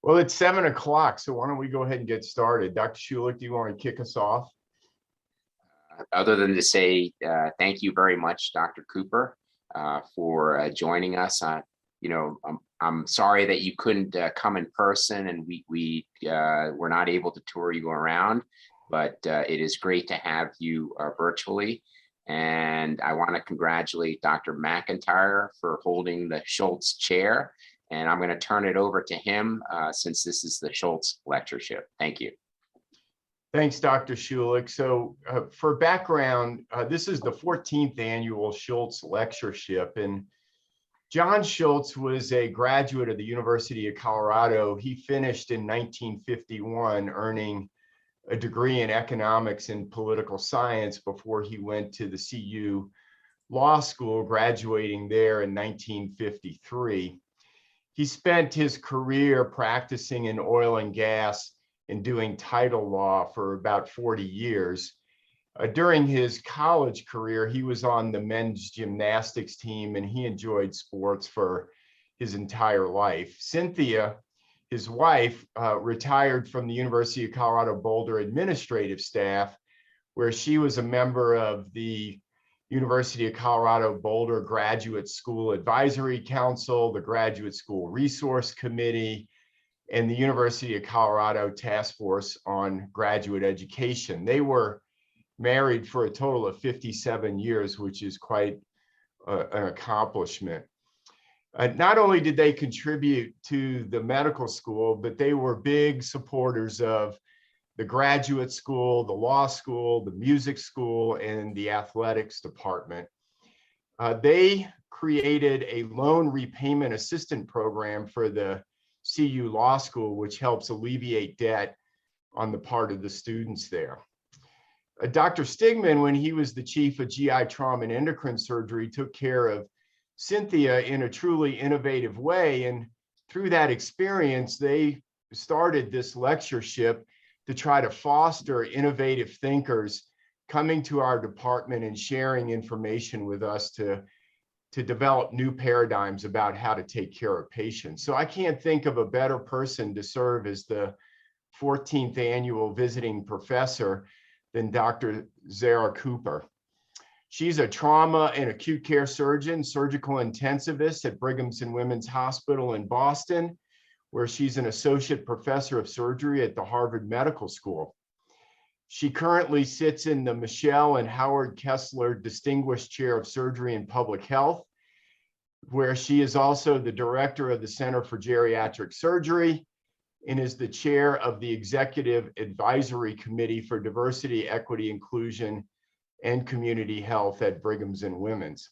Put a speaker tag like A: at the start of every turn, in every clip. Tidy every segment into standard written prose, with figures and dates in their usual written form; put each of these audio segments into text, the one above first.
A: Well, it's 7 o'clock, so why don't we go ahead and get started? Dr. Schulich, do you want to kick us off?
B: Other than to say thank you very much, Dr. Cooper, for joining us. I'm sorry that you couldn't come in person, and we were not able to tour you around, but it is great to have you virtually. And I want to congratulate Dr. McIntyre for holding the Schultz chair. And I'm going to turn it over to him since this is the Schultz lectureship. Thank you.
A: Thanks, Dr. Schulich. So for background, this is the 14th annual Schultz lectureship. And John Schultz was a graduate of the University of Colorado. He finished in 1951, earning a degree in economics and political science before he went to the CU Law School, graduating there in 1953. He spent his career practicing in oil and gas and doing title law for about 40 years. During his college career, he was on the men's gymnastics team, and he enjoyed sports for his entire life. Cynthia, his wife, retired from the University of Colorado Boulder administrative staff, where she was a member of the University of Colorado Boulder Graduate School Advisory Council, the Graduate School Resource Committee, and the University of Colorado Task Force on Graduate Education. They were married for a total of 57 years, which is quite an accomplishment. Not only did they contribute to the medical school, but they were big supporters of the graduate school, the law school, the music school, and the athletics department. They created a loan repayment assistant program for the CU Law School, which helps alleviate debt on the part of the students there. Dr. Stigman, when he was the chief of GI trauma and endocrine surgery, took care of Cynthia in a truly innovative way. And through that experience, they started this lectureship to try to foster innovative thinkers coming to our department and sharing information with us to develop new paradigms about how to take care of patients. So I can't think of a better person to serve as the 14th annual visiting professor than Dr. Zara Cooper. She's a trauma and acute care surgeon, surgical intensivist at Brigham's and Women's Hospital in Boston, where she's an associate professor of surgery at the Harvard Medical School. She currently sits in the Michelle and Howard Kessler Distinguished Chair of Surgery and Public Health, where she is also the director of the Center for Geriatric Surgery and is the chair of the Executive Advisory Committee for Diversity, Equity, Inclusion, and Community Health at Brigham's and Women's.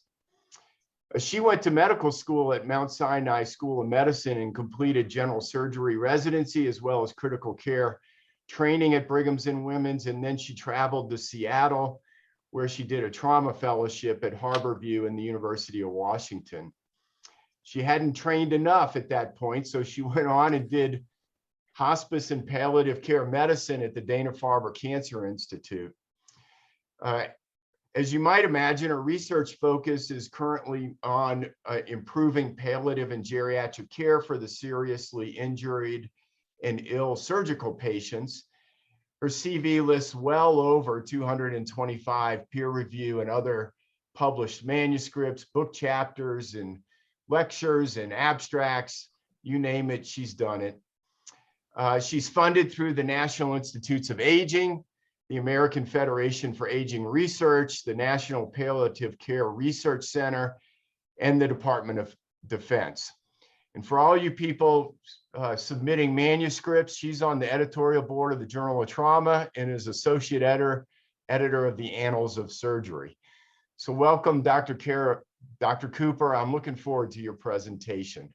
A: She went to medical school at Mount Sinai School of Medicine and completed general surgery residency as well as critical care training at Brigham's and Women's. And then she traveled to Seattle, where she did a trauma fellowship at Harborview and the University of Washington. She hadn't trained enough at that point, so she went on and did hospice and palliative care medicine at the Dana-Farber Cancer Institute. As you might imagine, her research focus is currently on improving palliative and geriatric care for the seriously injured and ill surgical patients. Her CV lists well over 225 peer review and other published manuscripts, book chapters, and lectures and abstracts. You name it, she's done it. She's funded through the National Institutes of Aging, the American Federation for Aging Research, the National Palliative Care Research Center, and the Department of Defense. And for all you people submitting manuscripts, she's on the editorial board of the Journal of Trauma and is associate editor of the Annals of Surgery. So welcome, Dr. Cooper. I'm looking forward to your presentation.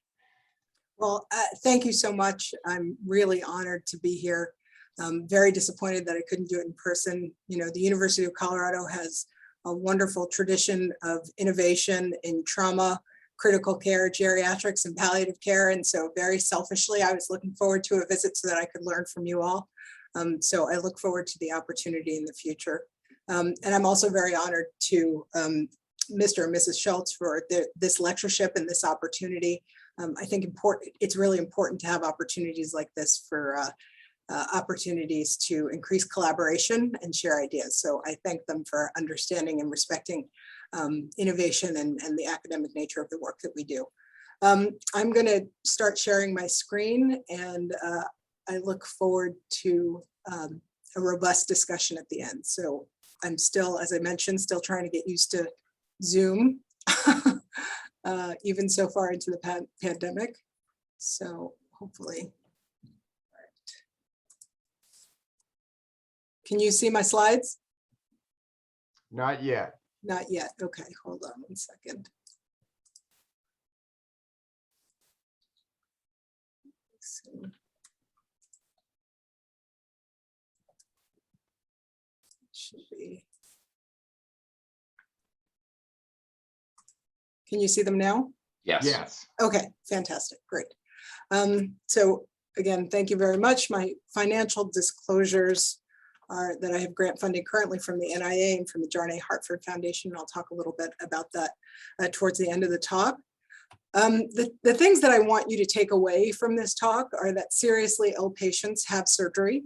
C: Well, thank you so much. I'm really honored to be here. I'm very disappointed that I couldn't do it in person. You know, the University of Colorado has a wonderful tradition of innovation in trauma, critical care, geriatrics, and palliative care. And so very selfishly, I was looking forward to a visit so that I could learn from you all. So I look forward to the opportunity in the future. And I'm also very honored to Mr. and Mrs. Schultz for this lectureship and this opportunity. I think it's really important to have opportunities like this for opportunities to increase collaboration and share ideas. So I thank them for understanding and respecting innovation and the academic nature of the work that we do. I'm going to start sharing my screen, and I look forward to a robust discussion at the end. So I'm still, as I mentioned, still trying to get used to Zoom, even so far into the pandemic. So hopefully. Can you see my slides?
A: Not yet.
C: Not yet. Okay, hold on 1 second. Let's see. Should be. Can you see them now?
B: Yes.
A: Yes.
C: Okay, fantastic, great. So again, thank you very much. My financial disclosures are that I have grant funding currently from the NIA and from the John A. Hartford Foundation, and I'll talk a little bit about that towards the end of the talk. The things that I want you to take away from this talk are that seriously ill patients have surgery,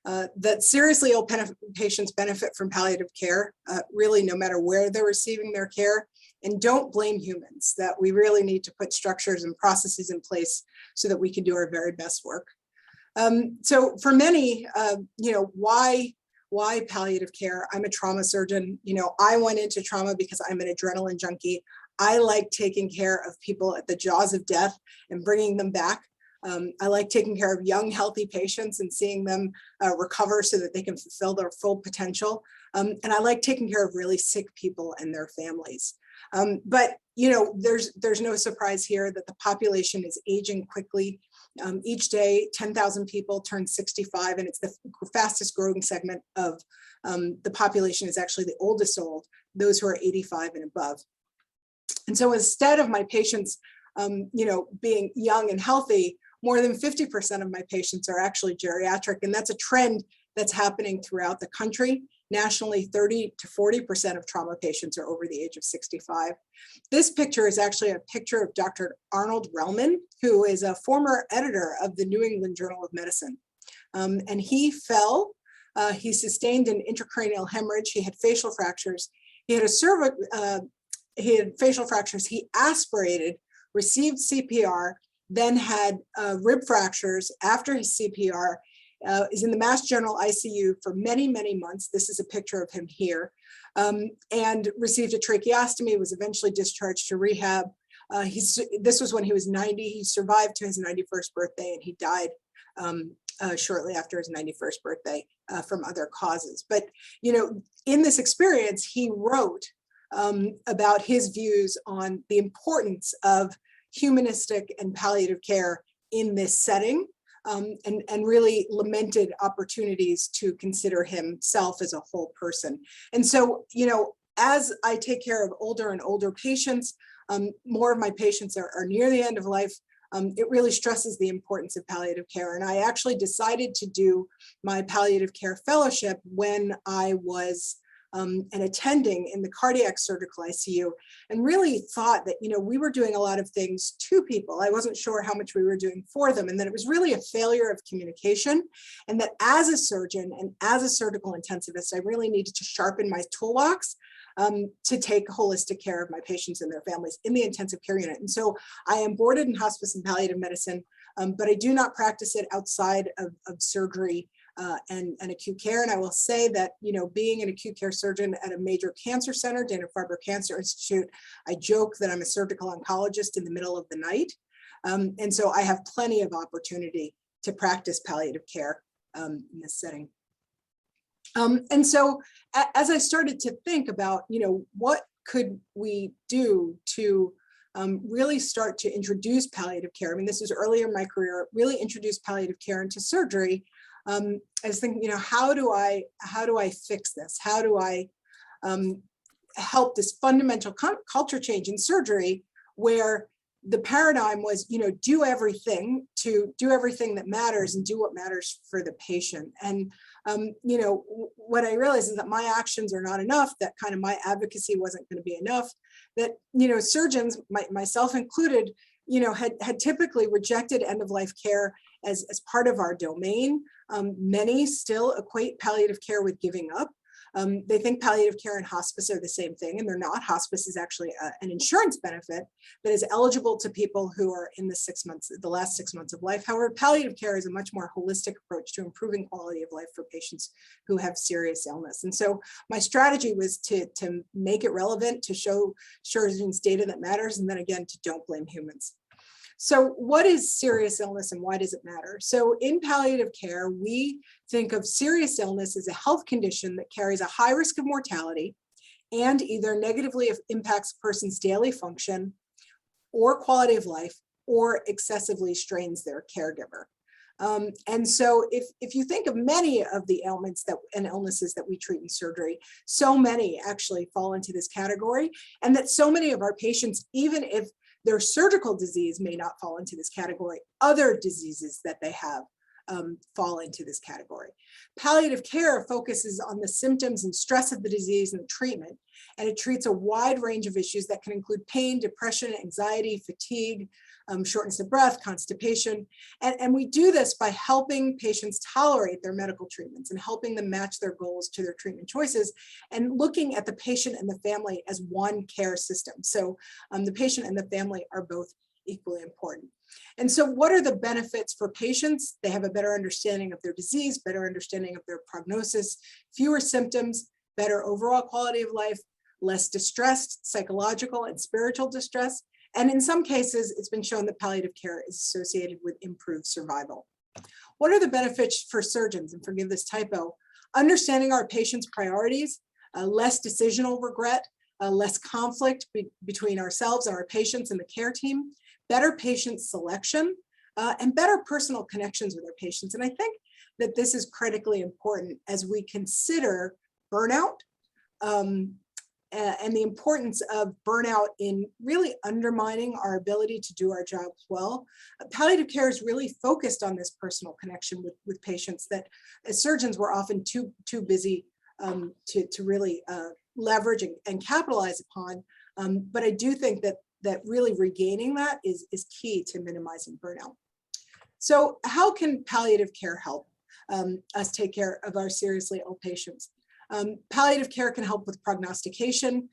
C: that seriously ill patients benefit from palliative care, really no matter where they're receiving their care, and don't blame humans, that we really need to put structures and processes in place so that we can do our very best work. So for many, why palliative care? I'm a trauma surgeon. I went into trauma because I'm an adrenaline junkie. I like taking care of people at the jaws of death and bringing them back. I like taking care of young, healthy patients and seeing them recover so that they can fulfill their full potential. And I like taking care of really sick people and their families. But there's no surprise here that the population is aging quickly. Each day, 10,000 people turn 65, and it's the fastest growing segment of the population is actually the oldest old, those who are 85 and above. And so instead of my patients, being young and healthy, more than 50% of my patients are actually geriatric, and that's a trend that's happening throughout the country. Nationally, 30 to 40% of trauma patients are over the age of 65. This picture is actually a picture of Dr. Arnold Relman, who is a former editor of the New England Journal of Medicine. And he fell, he sustained an intracranial hemorrhage, he had facial fractures, he had facial fractures, he aspirated, received CPR, then had rib fractures after his CPR, is in the Mass General ICU for many, many months. This is a picture of him here, and received a tracheostomy, was eventually discharged to rehab. This was when he was 90. He survived to his 91st birthday, and he died shortly after his 91st birthday from other causes. But, in this experience, he wrote about his views on the importance of humanistic and palliative care in this setting. And really lamented opportunities to consider himself as a whole person. And so, as I take care of older and older patients, more of my patients are near the end of life. It really stresses the importance of palliative care. And I actually decided to do my palliative care fellowship when I was an attending in the cardiac surgical ICU, and really thought that, we were doing a lot of things to people. I wasn't sure how much we were doing for them, and that it was really a failure of communication. And that as a surgeon and as a surgical intensivist, I really needed to sharpen my toolbox to take holistic care of my patients and their families in the intensive care unit. And so I am boarded in hospice and palliative medicine, but I do not practice it outside of surgery and acute care. And I will say that, being an acute care surgeon at a major cancer center, Dana-Farber Cancer Institute, I joke that I'm a surgical oncologist in the middle of the night. And so I have plenty of opportunity to practice palliative care in this setting. And so as I started to think about, what could we do to really start to introduce palliative care? I mean, this was earlier in my career, really introduce palliative care into surgery. I was thinking, how do I fix this? How do I help this fundamental culture change in surgery, where the paradigm was, do everything that matters and do what matters for the patient. And, what I realized is that my actions are not enough, that kind of my advocacy wasn't going to be enough, that, surgeons, myself included, had typically rejected end-of-life care as part of our domain. Many still equate palliative care with giving up. They think palliative care and hospice are the same thing, and they're not. Hospice is actually an insurance benefit that is eligible to people who are in the last 6 months of life. However, palliative care is a much more holistic approach to improving quality of life for patients who have serious illness. And so my strategy was to make it relevant, to show surgeons data that matters, and then again, to don't blame humans. So what is serious illness and why does it matter? So in palliative care, we think of serious illness as a health condition that carries a high risk of mortality and either negatively impacts a person's daily function or quality of life, or excessively strains their caregiver. And so if you think of many of the ailments and illnesses that we treat in surgery, so many actually fall into this category, and that so many of our patients, even if their surgical disease may not fall into this category, other diseases that they have fall into this category. Palliative care focuses on the symptoms and stress of the disease and the treatment, and it treats a wide range of issues that can include pain, depression, anxiety, fatigue, shortness of breath, constipation. And we do this by helping patients tolerate their medical treatments and helping them match their goals to their treatment choices, and looking at the patient and the family as one care system. So the patient and the family are both equally important. And so what are the benefits for patients? They have a better understanding of their disease, better understanding of their prognosis, fewer symptoms, better overall quality of life, less distressed, psychological and spiritual distress. And in some cases, it's been shown that palliative care is associated with improved survival. What are the benefits for surgeons? And forgive this typo: understanding our patients' priorities, less decisional regret, less conflict between ourselves and our patients and the care team, better patient selection, and better personal connections with our patients. And I think that this is critically important as we consider burnout, and the importance of burnout in really undermining our ability to do our jobs well. Palliative care is really focused on this personal connection with patients that as surgeons we're often too busy to really leverage and capitalize upon. But I do think that really regaining that is key to minimizing burnout. So how can palliative care help us take care of our seriously ill patients? Palliative care can help with prognostication.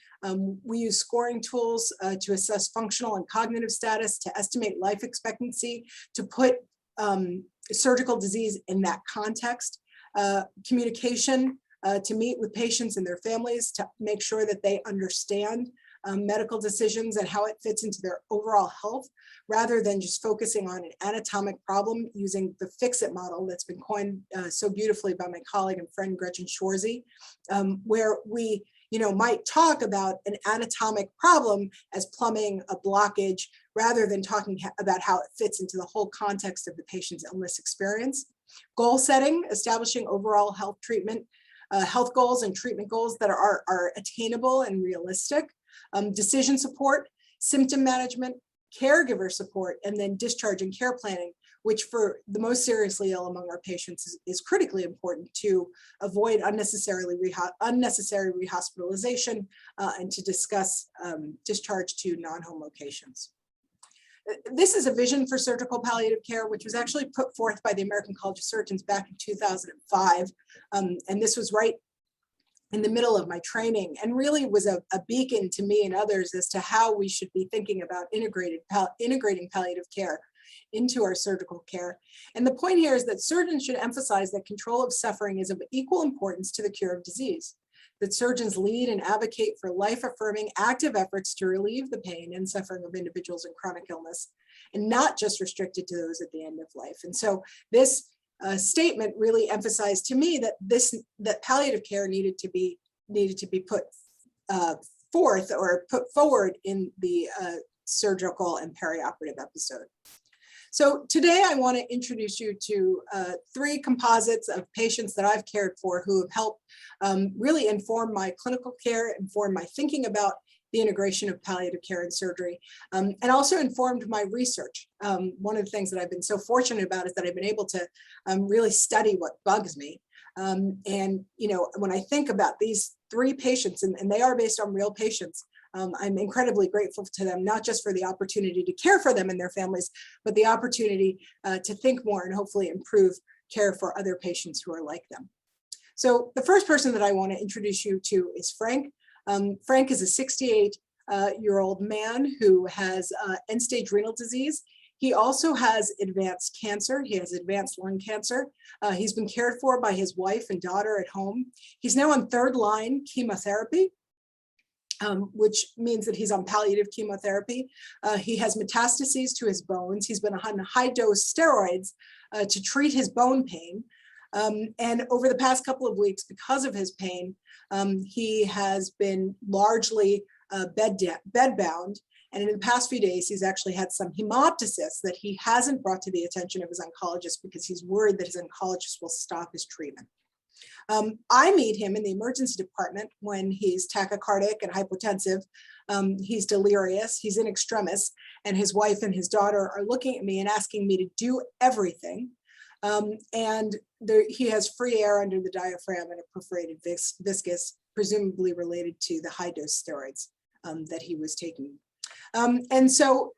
C: We use scoring tools to assess functional and cognitive status, to estimate life expectancy, to put surgical disease in that context. Communication, to meet with patients and their families, to make sure that they understand medical decisions and how it fits into their overall health, rather than just focusing on an anatomic problem using the F.A.C.S model that's been coined so beautifully by my colleague and friend Gretchen Schwarzy, where we might talk about an anatomic problem as plumbing, a blockage, rather than talking about how it fits into the whole context of the patient's illness experience. Goal setting, establishing overall health treatment, health goals and treatment goals that are attainable and realistic. Decision support, symptom management, caregiver support, and then discharge and care planning, which for the most seriously ill among our patients is critically important to avoid unnecessary rehospitalization and to discuss discharge to non-home locations. This is a vision for surgical palliative care, which was actually put forth by the American College of Surgeons back in 2005. And this was right in the middle of my training, and really was a beacon to me and others as to how we should be thinking about integrating palliative care into our surgical care. And the point here is that surgeons should emphasize that control of suffering is of equal importance to the cure of disease, that surgeons lead and advocate for life-affirming active efforts to relieve the pain and suffering of individuals in chronic illness, and not just restricted to those at the end of life. And so this statement really emphasized to me that palliative care needed to be put forward in the surgical and perioperative episode. So today I want to introduce you to 3 composites of patients that I've cared for who have helped really inform my clinical care, inform my thinking about the integration of palliative care and surgery, and also informed my research. One of the things that I've been so fortunate about is that I've been able to really study what bugs me. And when I think about these 3 patients, and they are based on real patients, I'm incredibly grateful to them, not just for the opportunity to care for them and their families, but the opportunity to think more and hopefully improve care for other patients who are like them. So the first person that I want to introduce you to is Frank. Frank is a 68-year-old man who has end-stage renal disease. He also has advanced cancer. He has advanced lung cancer. He's been cared for by his wife and daughter at home. He's now on third-line chemotherapy, which means that he's on palliative chemotherapy. He has metastases to his bones. He's been on high-dose steroids to treat his bone pain. And over the past couple of weeks, because of his pain, he has been largely bedbound. And in the past few days, he's actually had some hemoptysis that he hasn't brought to the attention of his oncologist because he's worried that his oncologist will stop his treatment. I meet him in the emergency department when he's tachycardic and hypotensive. He's delirious, he's in extremis, and his wife and his daughter are looking at me and asking me to do everything. He has free air under the diaphragm and a perforated viscus, presumably related to the high-dose steroids that he was taking. And so,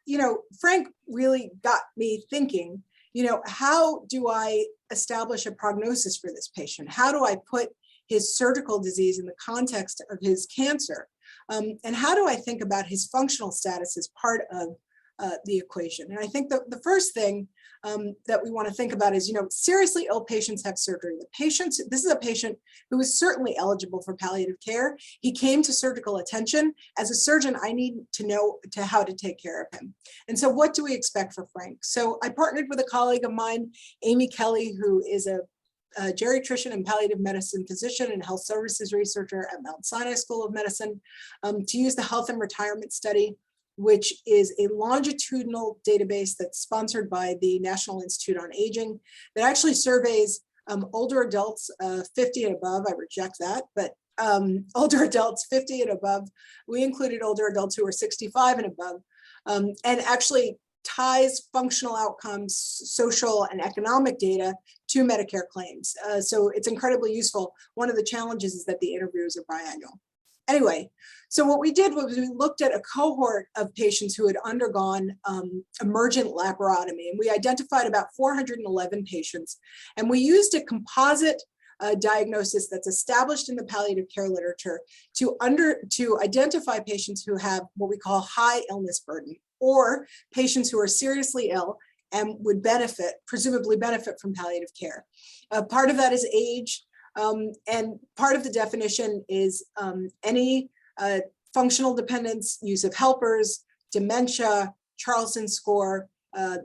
C: Frank really got me thinking, how do I establish a prognosis for this patient? How do I put his surgical disease in the context of his cancer? And how do I think about his functional status as part of the equation? And I think the first thing that we want to think about is, seriously ill patients have surgery. This is a patient who is certainly eligible for palliative care. He came to surgical attention. As a surgeon, I need to know how to take care of him. And so what do we expect for Frank? So I partnered with a colleague of mine, Amy Kelly, who is a geriatrician and palliative medicine physician and health services researcher at Mount Sinai School of Medicine, to use the Health and Retirement Study, which is a longitudinal database that's sponsored by the National Institute on Aging that actually surveys older adults 50 and above. I reject that, but older adults 50 and above. We included older adults who are 65 and above, and actually ties functional outcomes, social and economic data to Medicare claims. So it's incredibly useful. One of the challenges is that the interviews are biannual. Anyway, so what we did was we looked at a cohort of patients who had undergone emergent laparotomy, and we identified about 411 patients, and we used a composite diagnosis that's established in the palliative care literature to identify patients who have what we call high illness burden, or patients who are seriously ill and would presumably benefit from palliative care. Part of that is age. And part of the definition is any functional dependence, use of helpers, dementia, Charlson score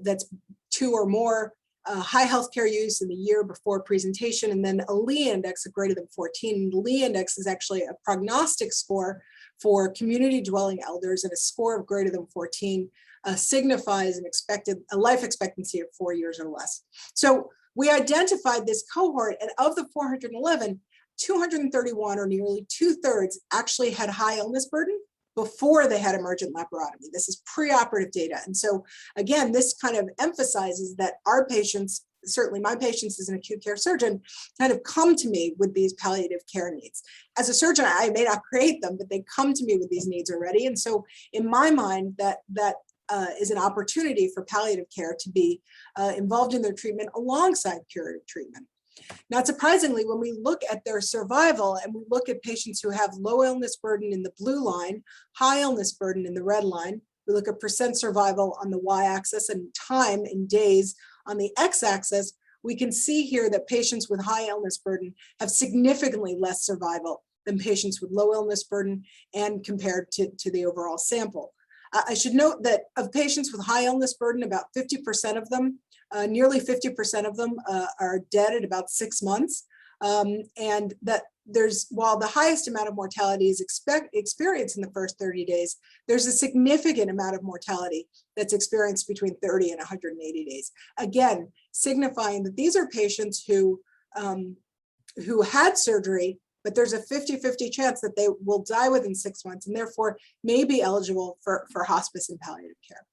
C: that's 2 or more, high healthcare use in the year before presentation, and then a Lee index of greater than 14. The Lee index is actually a prognostic score for community dwelling elders, and a score of greater than 14 signifies a life expectancy of 4 years or less. So we identified this cohort, and of the 411, 231, or nearly 2/3, actually had high illness burden before they had emergent laparotomy. This is preoperative data. And so again, this kind of emphasizes that our patients, certainly my patients as an acute care surgeon, kind of come to me with these palliative care needs. As a surgeon, I may not create them, but they come to me with these needs already. And so in my mind, that is an opportunity for palliative care to be involved in their treatment alongside curative treatment. Not surprisingly, when we look at their survival and we look at patients who have low illness burden in the blue line, high illness burden in the red line, we look at percent survival on the y-axis and time in days on the x-axis, we can see here that patients with high illness burden have significantly less survival than patients with low illness burden and compared to the overall sample. I should note that of patients with high illness burden, about 50% of them, nearly 50% of them are dead at about 6 months. And that while the highest amount of mortality is experienced in the first 30 days, there's a significant amount of mortality that's experienced between 30 and 180 days. Again, signifying that these are patients who had surgery, but there's a 50-50 chance that they will die within 6 months and therefore may be eligible for hospice and palliative care.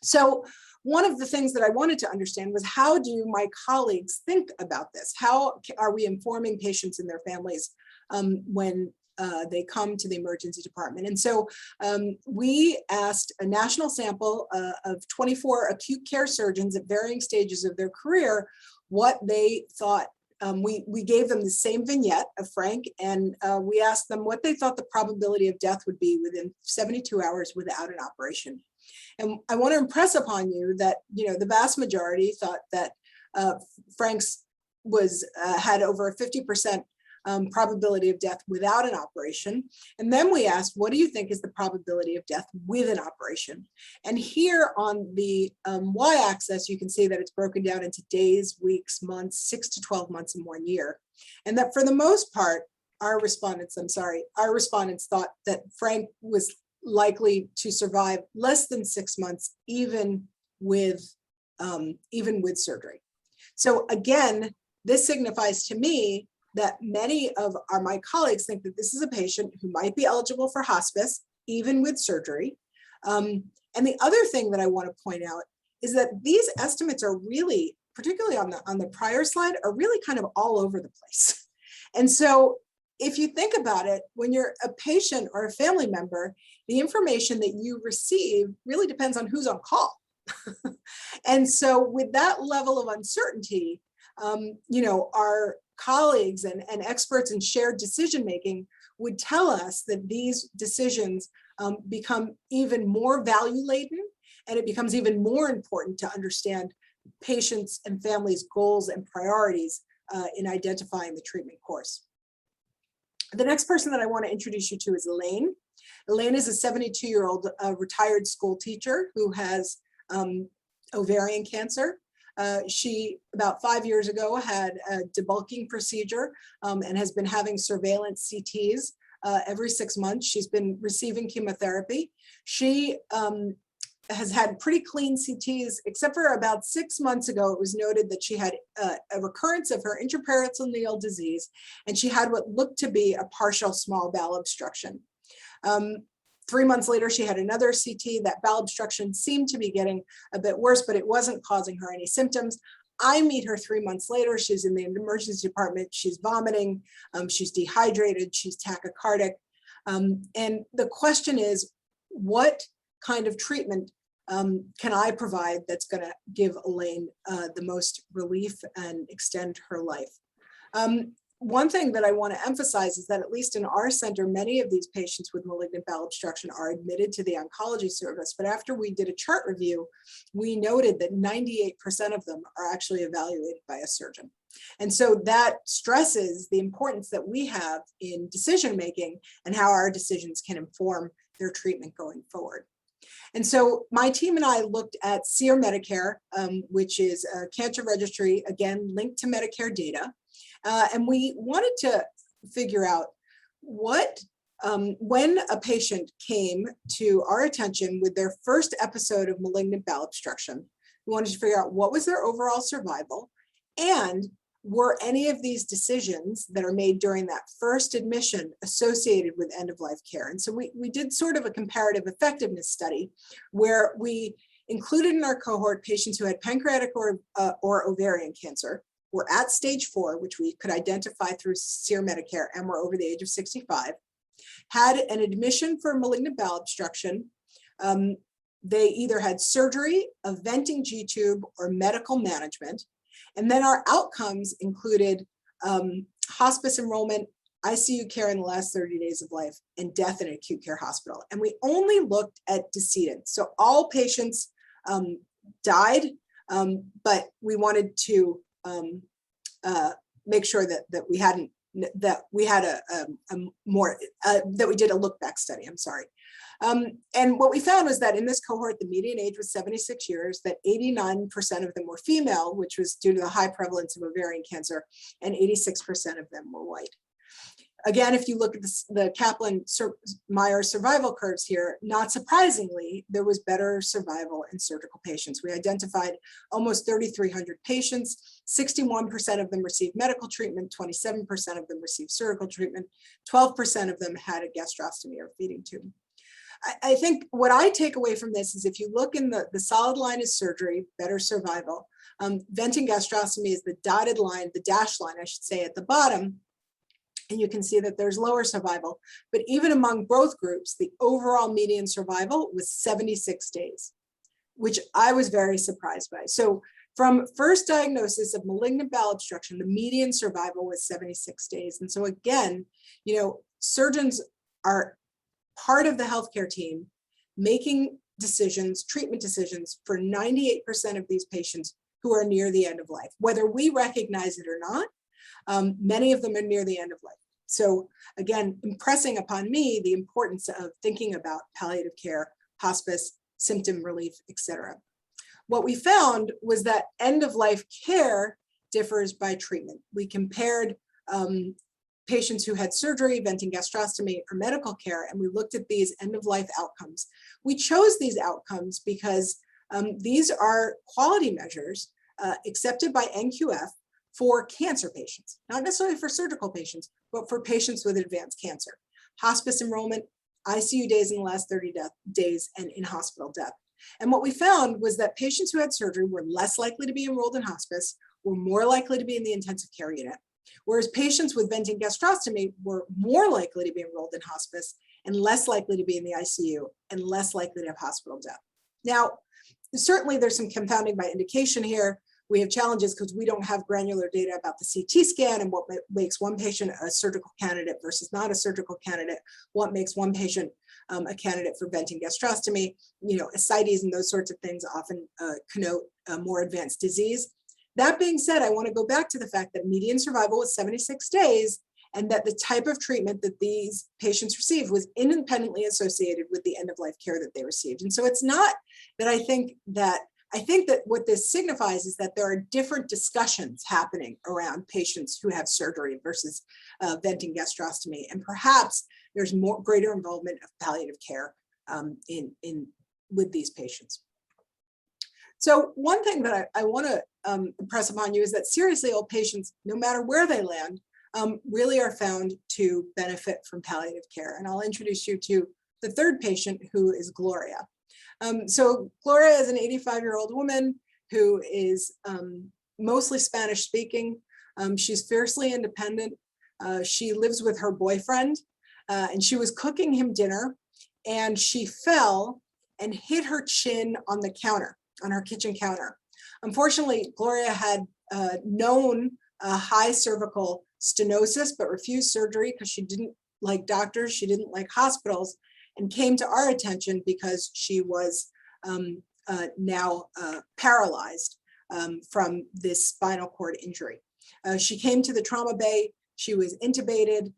C: So one of the things that I wanted to understand was, how do my colleagues think about this? How are we informing patients and their families when they come to the emergency department. And so we asked a national sample of 24 acute care surgeons at varying stages of their career what they thought. We gave them the same vignette of Frank, and we asked them what they thought the probability of death would be within 72 hours without an operation. And I want to impress upon you that, the vast majority thought that Frank's had over a 50% probability of death without an operation. And then we asked, what do you think is the probability of death with an operation? And here on the y-axis, you can see that it's broken down into days, weeks, months, 6 to 12 months and 1 year. And that for the most part, our respondents thought that Frank was likely to survive less than 6 months, even with surgery. So again, this signifies to me that many of my colleagues think that this is a patient who might be eligible for hospice, even with surgery. And the other thing that I want to point out is that these estimates are really, particularly on the prior slide, are really kind of all over the place. And so if you think about it, when you're a patient or a family member, the information that you receive really depends on who's on call. And so with that level of uncertainty, our colleagues and experts in shared decision-making would tell us that these decisions become even more value-laden, and it becomes even more important to understand patients' and families' goals and priorities in identifying the treatment course. The next person that I want to introduce you to is Elaine. Elaine is a 72-year-old retired school teacher who has ovarian cancer. She, about 5 years ago, had a debulking procedure and has been having surveillance CTs every 6 months. She's been receiving chemotherapy. She has had pretty clean CTs, except for about 6 months ago, it was noted that she had a recurrence of her intraperitoneal disease, and she had what looked to be a partial small bowel obstruction. 3 months later, she had another CT. That bowel obstruction seemed to be getting a bit worse, but it wasn't causing her any symptoms. I meet her 3 months later. She's in the emergency department. She's vomiting. She's dehydrated. She's tachycardic. And the question is, what kind of treatment can I provide that's going to give Elaine the most relief and extend her life? One thing that I want to emphasize is that at least in our center, many of these patients with malignant bowel obstruction are admitted to the oncology service. But after we did a chart review, we noted that 98% of them are actually evaluated by a surgeon. And so that stresses the importance that we have in decision-making and how our decisions can inform their treatment going forward. And so my team and I looked at SEER Medicare, which is a cancer registry, again, linked to Medicare data. And we wanted to figure out when a patient came to our attention with their first episode of malignant bowel obstruction, we wanted to figure out what was their overall survival, and were any of these decisions that are made during that first admission associated with end-of-life care. And so we did sort of a comparative effectiveness study where we included in our cohort patients who had pancreatic or ovarian cancer, were at stage 4, which we could identify through SEER Medicare, and were over the age of 65, had an admission for malignant bowel obstruction. They either had surgery, a venting G-tube, or medical management. And then our outcomes included hospice enrollment, ICU care in the last 30 days of life, and death in an acute care hospital. And we only looked at decedents. So all patients died, but we wanted to make sure that we did a look back study. I'm sorry. And what we found was that in this cohort, the median age was 76 years, that 89% of them were female, which was due to the high prevalence of ovarian cancer, and 86% of them were white. Again, if you look at the Kaplan-Meier survival curves here, not surprisingly, there was better survival in surgical patients. We identified almost 3,300 patients. 61% of them received medical treatment, 27% of them received surgical treatment, 12% of them had a gastrostomy or feeding tube. I think what I take away from this is if you look in the solid line is surgery, better survival. Venting gastrostomy is the dotted line, the dashed line, I should say, at the bottom. And you can see that there's lower survival. But even among both groups, the overall median survival was 76 days, which I was very surprised by. So from first diagnosis of malignant bowel obstruction, the median survival was 76 days. And so again, you know, surgeons are part of the healthcare team making decisions, treatment decisions for 98% of these patients who are near the end of life. Whether we recognize it or not, many of them are near the end of life. So again, impressing upon me the importance of thinking about palliative care, hospice, symptom relief, etc. What we found was that end-of-life care differs by treatment. We compared patients who had surgery, venting gastrostomy, or medical care, and we looked at these end-of-life outcomes. We chose these outcomes because these are quality measures accepted by NQF for cancer patients, not necessarily for surgical patients, but for patients with advanced cancer. Hospice enrollment, ICU days in the last 30 days, and in-hospital death. And what we found was that patients who had surgery were less likely to be enrolled in hospice, were more likely to be in the intensive care unit, whereas patients with venting gastrostomy were more likely to be enrolled in hospice and less likely to be in the ICU and less likely to have hospital death. Now, certainly there's some confounding by indication here. We have challenges because we don't have granular data about the CT scan and what makes one patient a surgical candidate versus not a surgical candidate, what makes one patient a candidate for venting gastrostomy. You know, ascites and those sorts of things often connote a more advanced disease. That being said, I want to go back to the fact that median survival was 76 days and that the type of treatment that these patients received was independently associated with the end-of-life care that they received. And so it's not that I think that what this signifies is that there are different discussions happening around patients who have surgery versus venting gastrostomy. And perhaps there's greater involvement of palliative care with these patients. So one thing that I want to impress upon you is that seriously ill patients, no matter where they land, really are found to benefit from palliative care. And I'll introduce you to the third patient, who is Gloria. So Gloria is an 85-year-old woman who is mostly Spanish speaking. She's fiercely independent. She lives with her boyfriend and she was cooking him dinner and she fell and hit her chin on the counter, on her kitchen counter. Unfortunately, Gloria had known high cervical stenosis, but refused surgery because she didn't like doctors, she didn't like hospitals, and came to our attention because she was now paralyzed from this spinal cord injury. She came to the trauma bay, she was intubated,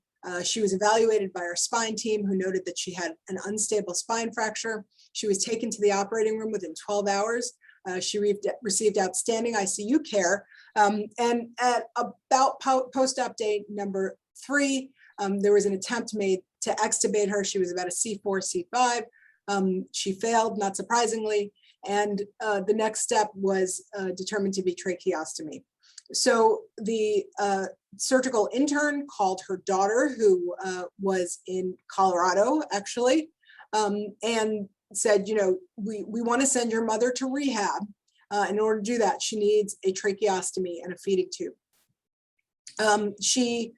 C: she was evaluated by our spine team who noted that she had an unstable spine fracture. She was taken to the operating room within 12 hours. She received outstanding ICU care. And at about post-op day number 3, there was an attempt made to extubate her. She was about a C4, C5. She failed, not surprisingly. And the next step was determined to be tracheostomy. So the surgical intern called her daughter, who was in Colorado, actually, and said, you know, we want to send your mother to rehab. In order to do that, she needs a tracheostomy and a feeding tube. She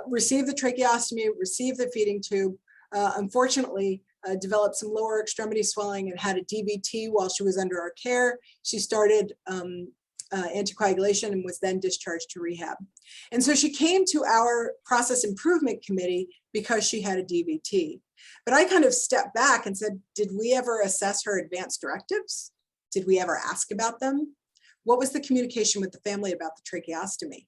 C: received the tracheostomy, received the feeding tube, unfortunately developed some lower extremity swelling and had a DVT while she was under our care. She started anticoagulation and was then discharged to rehab. And so she came to our process improvement committee because she had a DVT. But I kind of stepped back and said, did we ever assess her advanced directives? Did we ever ask about them? What was the communication with the family about the tracheostomy?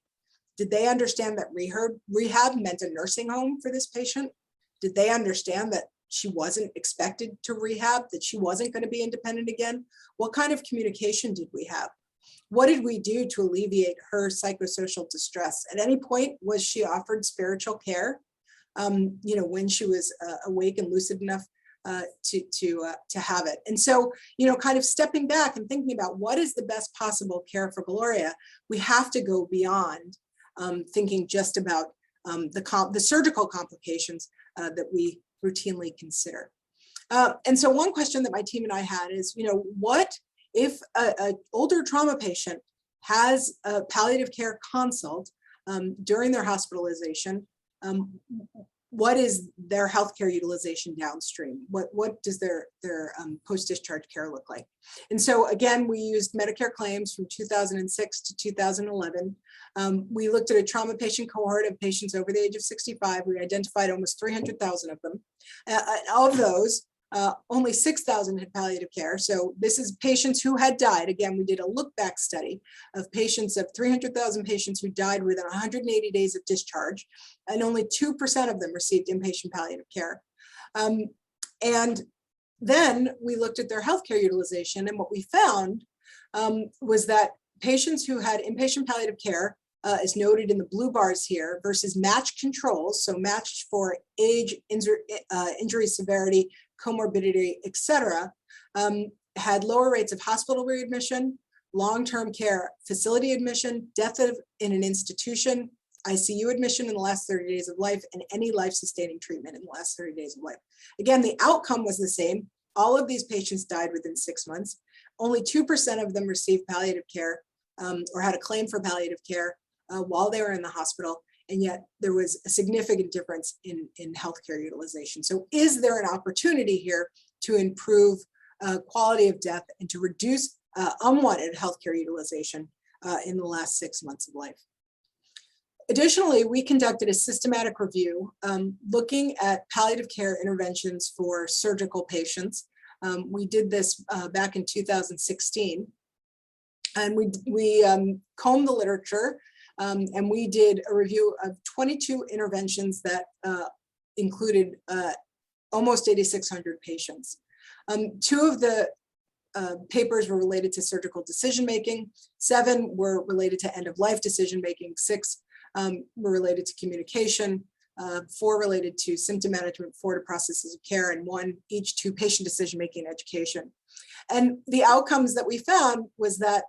C: Did they understand that rehab meant a nursing home for this patient? Did they understand that she wasn't expected to rehab, that she wasn't going to be independent again? What kind of communication did we have? What did we do to alleviate her psychosocial distress? At any point, was she offered spiritual care? You know, when she was awake and lucid enough to have it. And so, you know, kind of stepping back and thinking about what is the best possible care for Gloria, we have to go beyond thinking just about the surgical complications that we routinely consider. And so one question that my team and I had is, you know, what if an older trauma patient has a palliative care consult during their hospitalization, what is their healthcare utilization downstream? What does their post-discharge care look like? And so again, we used Medicare claims from 2006 to 2011. We looked at a trauma patient cohort of patients over the age of 65. We identified almost 300,000 of them. Of those, only 6,000 had palliative care. So this is patients who had died. Again, we did a look back study of patients, of 300,000 patients who died within 180 days of discharge, and only 2% of them received inpatient palliative care. And then we looked at their healthcare utilization, and what we found was that patients who had inpatient palliative care, as noted in the blue bars here, versus matched controls, so matched for age, injury severity, comorbidity, et cetera, had lower rates of hospital readmission, long-term care facility admission, death in an institution, ICU admission in the last 30 days of life, and any life-sustaining treatment in the last 30 days of life. Again, the outcome was the same. All of these patients died within 6 months. Only 2% of them received palliative care or had a claim for palliative care while they were in the hospital. And yet there was a significant difference in healthcare utilization. So is there an opportunity here to improve quality of death and to reduce unwanted healthcare utilization in the last 6 months of life? Additionally, we conducted a systematic review looking at palliative care interventions for surgical patients. We did this back in 2016. And we combed the literature, and we did a review of 22 interventions that included almost 8,600 patients. 2 of the papers were related to surgical decision-making, 7 were related to end-of-life decision-making, 6 were related to communication, 4 related to symptom management, 4 to processes of care, and 1 each to patient decision-making education. And the outcomes that we found was that,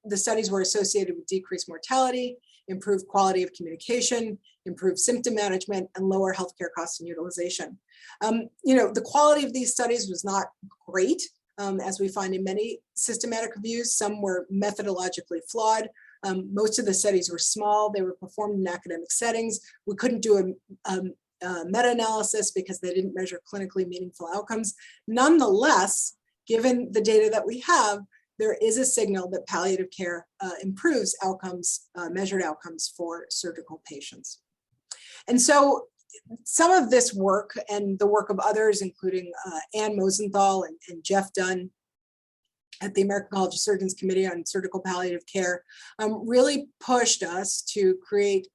C: the studies were associated with decreased mortality, improved quality of communication, improved symptom management, and lower healthcare costs and utilization. The quality of these studies was not great, as we find in many systematic reviews. Some were methodologically flawed. Most of the studies were small. They were performed in academic settings. We couldn't do a meta-analysis because they didn't measure clinically meaningful outcomes. Nonetheless, given the data that we have, there is a signal that palliative care improves outcomes, measured outcomes for surgical patients. And so some of this work and the work of others, including Ann Mosenthal and Jeff Dunn at the American College of Surgeons Committee on Surgical Palliative Care, really pushed us to create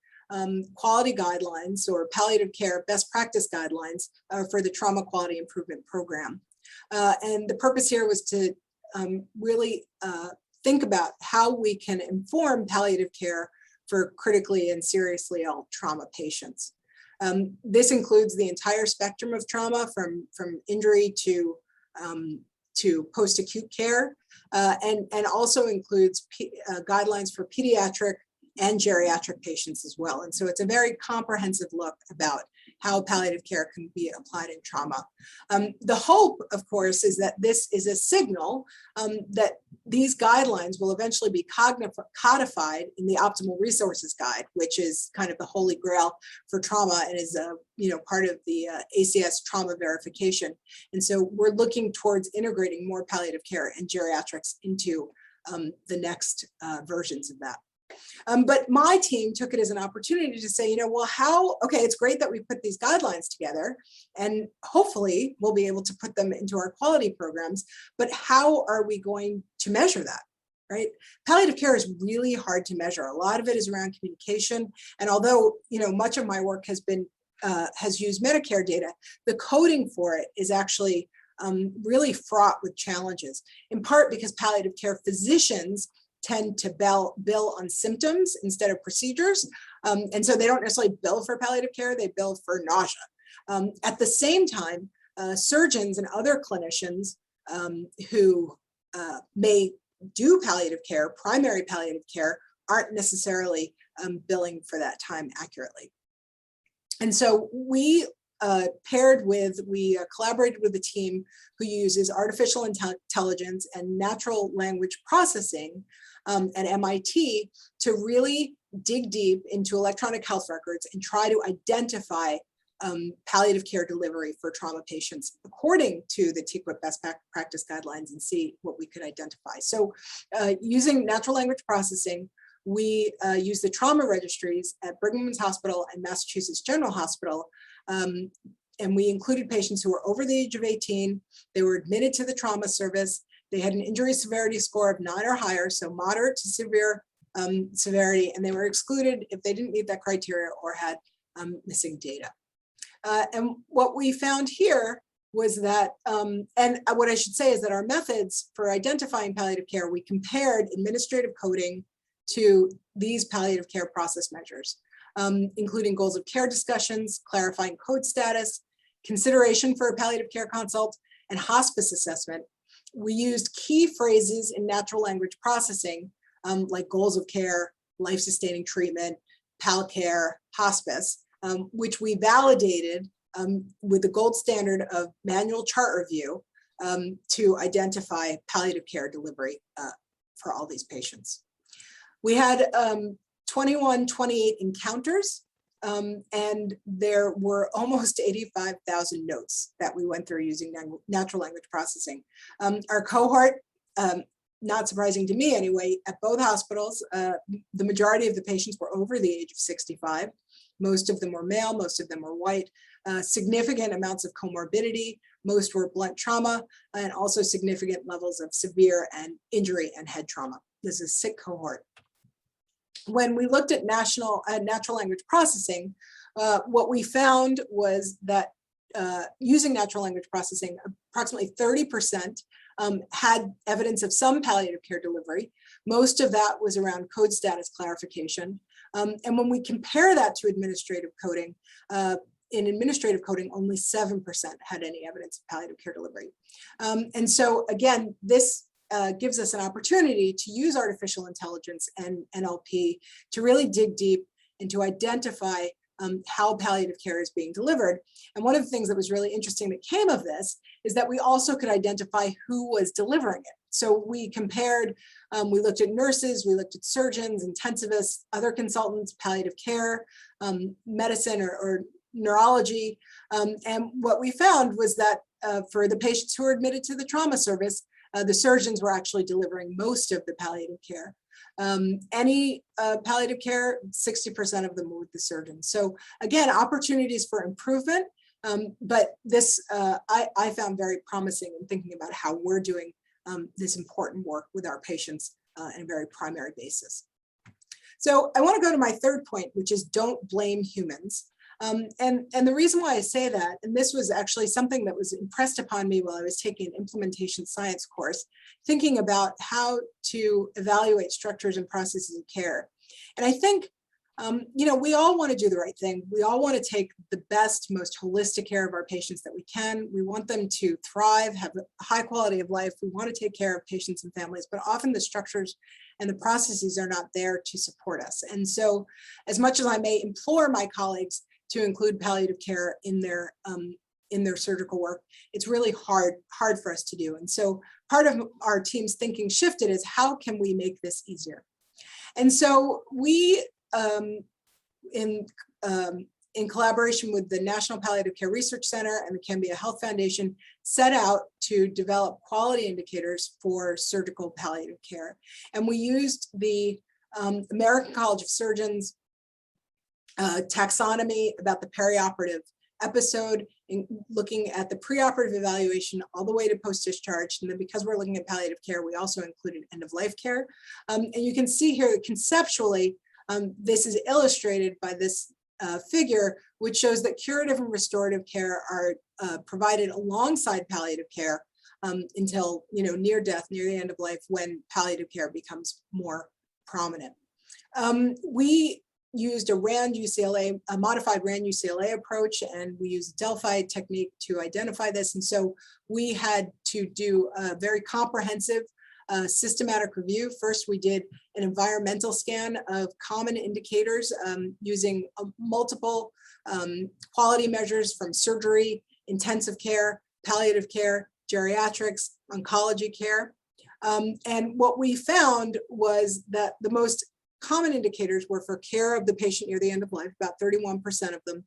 C: quality guidelines or palliative care best practice guidelines for the Trauma Quality Improvement Program. And the purpose here was to really think about how we can inform palliative care for critically and seriously ill trauma patients. This includes the entire spectrum of trauma, from injury to post-acute care, and also includes guidelines for pediatric and geriatric patients as well. And so it's a very comprehensive look about how palliative care can be applied in trauma. The hope, of course, is that this is a signal that these guidelines will eventually be codified in the Optimal Resources Guide, which is kind of the holy grail for trauma and is part of the ACS trauma verification. And so we're looking towards integrating more palliative care and geriatrics into the next versions of that. But my team took it as an opportunity to say, okay, it's great that we put these guidelines together, and hopefully we'll be able to put them into our quality programs, but how are we going to measure that, right? Palliative care is really hard to measure. A lot of it is around communication. And although, much of my work has used Medicare data, the coding for it is actually really fraught with challenges, in part because palliative care physicians tend to bill on symptoms instead of procedures. And so they don't necessarily bill for palliative care, they bill for nausea. At the same time, surgeons and other clinicians who may do palliative care, primary palliative care, aren't necessarily billing for that time accurately. And so we collaborated with a team who uses artificial intelligence and natural language processing at MIT to really dig deep into electronic health records and try to identify palliative care delivery for trauma patients according to the TQIP best practice guidelines and see what we could identify. So using natural language processing, we use the trauma registries at Brigham and Women's Hospital and Massachusetts General Hospital. And we included patients who were over the age of 18. They were admitted to the trauma service. They had an injury severity score of 9 or higher, so moderate to severe severity, and they were excluded if they didn't meet that criteria or had missing data. And what we found here was that, and what I should say is that our methods for identifying palliative care, we compared administrative coding to these palliative care process measures, including goals of care discussions, clarifying code status, consideration for a palliative care consult, and hospice assessment. We used key phrases in natural language processing, like goals of care, life-sustaining treatment, pal care, hospice, which we validated with the gold standard of manual chart review to identify palliative care delivery for all these patients. We had 28 encounters, and there were almost 85,000 notes that we went through using natural language processing. Our cohort, not surprising to me anyway, at both hospitals, the majority of the patients were over the age of 65. Most of them were male, most of them were white, significant amounts of comorbidity, most were blunt trauma, and also significant levels of severe and injury and head trauma. This is a sick cohort. When we looked at natural language processing, what we found was that using natural language processing, approximately 30% had evidence of some palliative care delivery. Most of that was around code status clarification. And when we compare that to administrative coding, in administrative coding, only 7% had any evidence of palliative care delivery. And so again, this gives us an opportunity to use artificial intelligence and NLP to really dig deep and to identify how palliative care is being delivered. And one of the things that was really interesting that came of this is that we also could identify who was delivering it. So we compared, we looked at nurses, we looked at surgeons, intensivists, other consultants, palliative care, medicine or neurology. And what we found was that for the patients who were admitted to the trauma service, the surgeons were actually delivering most of the palliative care. Any palliative care, 60% of them were with the surgeon. So again, opportunities for improvement, but this I found very promising in thinking about how we're doing this important work with our patients on a very primary basis. So I want to go to my third point, which is don't blame humans. And the reason why I say that, and this was actually something that was impressed upon me while I was taking an implementation science course, thinking about how to evaluate structures and processes of care. And I think, you know, we all want to do the right thing. We all want to take the best, most holistic care of our patients that we can. We want them to thrive, have a high quality of life. We want to take care of patients and families, but often the structures and the processes are not there to support us. And so as much as I may implore my colleagues to include palliative care in their surgical work, it's really hard for us to do. And so part of our team's thinking shifted is how can we make this easier? And so we, in collaboration with the National Palliative Care Research Center and the Cambia Health Foundation, set out to develop quality indicators for surgical palliative care. And we used the American College of Surgeons taxonomy about the perioperative episode, in looking at the preoperative evaluation all the way to post-discharge. And then because we're looking at palliative care, we also included end-of-life care. And you can see here that conceptually, this is illustrated by this figure, which shows that curative and restorative care are provided alongside palliative care until, you know, near death, near the end of life, when palliative care becomes more prominent. We used a modified RAND UCLA approach, and we used Delphi technique to identify this. And so we had to do a very comprehensive systematic review. First, we did an environmental scan of common indicators using multiple quality measures from surgery, intensive care, palliative care, geriatrics, oncology care. And what we found was that the most common indicators were for care of the patient near the end of life, about 31% of them,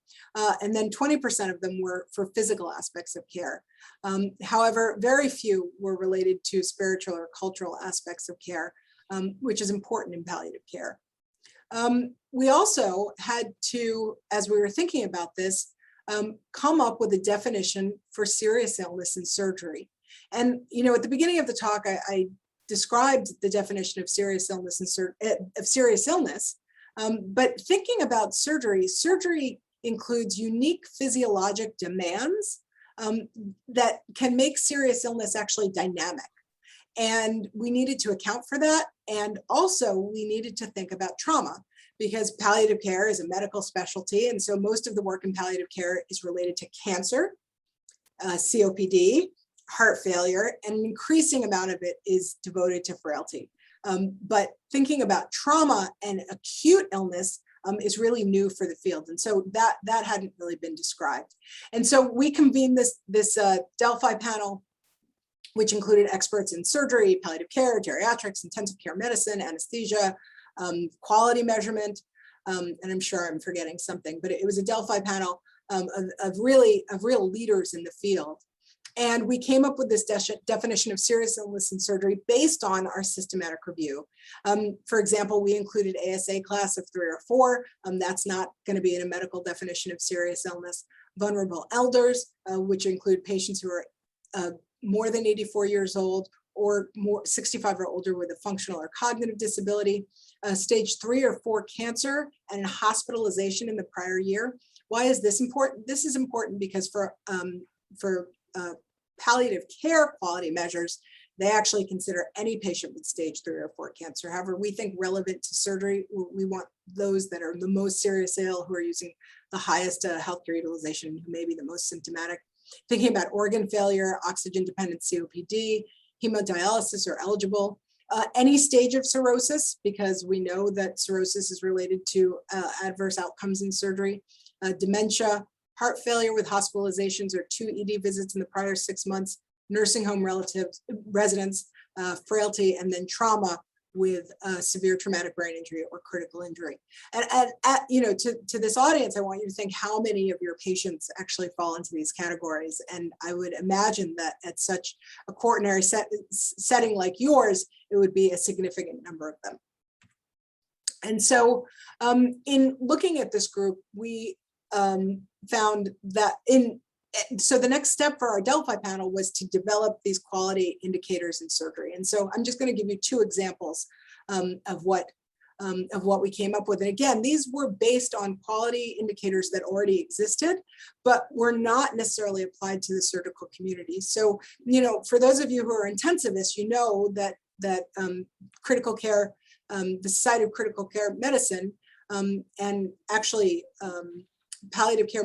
C: and then 20% of them were for physical aspects of care. However, very few were related to spiritual or cultural aspects of care, which is important in palliative care. We also had to, as we were thinking about this, come up with a definition for serious illness and surgery. And, you know, at the beginning of the talk, I described the definition of serious illness but thinking about surgery, surgery includes unique physiologic demands that can make serious illness actually dynamic. And we needed to account for that. And also we needed to think about trauma, because palliative care is a medical specialty. And so most of the work in palliative care is related to cancer, COPD, heart failure, and an increasing amount of it is devoted to frailty. But thinking about trauma and acute illness is really new for the field. And so that hadn't really been described. And so we convened this Delphi panel, which included experts in surgery, palliative care, geriatrics, intensive care medicine, anesthesia, quality measurement, and I'm sure I'm forgetting something, but it was a Delphi panel of real leaders in the field. And we came up with this definition of serious illness and surgery based on our systematic review. For example, we included ASA class of 3 or 4. That's not going to be in a medical definition of serious illness. Vulnerable elders, which include patients who are more than 84 years old or more 65 or older with a functional or cognitive disability, stage 3 or 4 cancer, and hospitalization in the prior year. Why is this important? This is important because for palliative care quality measures, they actually consider any patient with stage 3 or 4 cancer. However, we think relevant to surgery, we want those that are the most serious ill, who are using the highest healthcare utilization, who may be the most symptomatic. Thinking about organ failure, oxygen-dependent COPD, hemodialysis are eligible. Any stage of cirrhosis, because we know that cirrhosis is related to adverse outcomes in surgery. Dementia, heart failure with hospitalizations or 2 ED visits in the prior 6 months, nursing home residents, frailty, and then trauma with severe traumatic brain injury or critical injury. And you know, to this audience, I want you to think how many of your patients actually fall into these categories. And I would imagine that at such a quaternary setting like yours, it would be a significant number of them. And so in looking at this group, we found that so the next step for our Delphi panel was to develop these quality indicators in surgery. And so I'm just going to give you 2 examples of what we came up with. And again, these were based on quality indicators that already existed, but were not necessarily applied to the surgical community. So, you know, for those of you who are intensivists, you know that critical care, the Society of Critical Care Medicine, and actually palliative care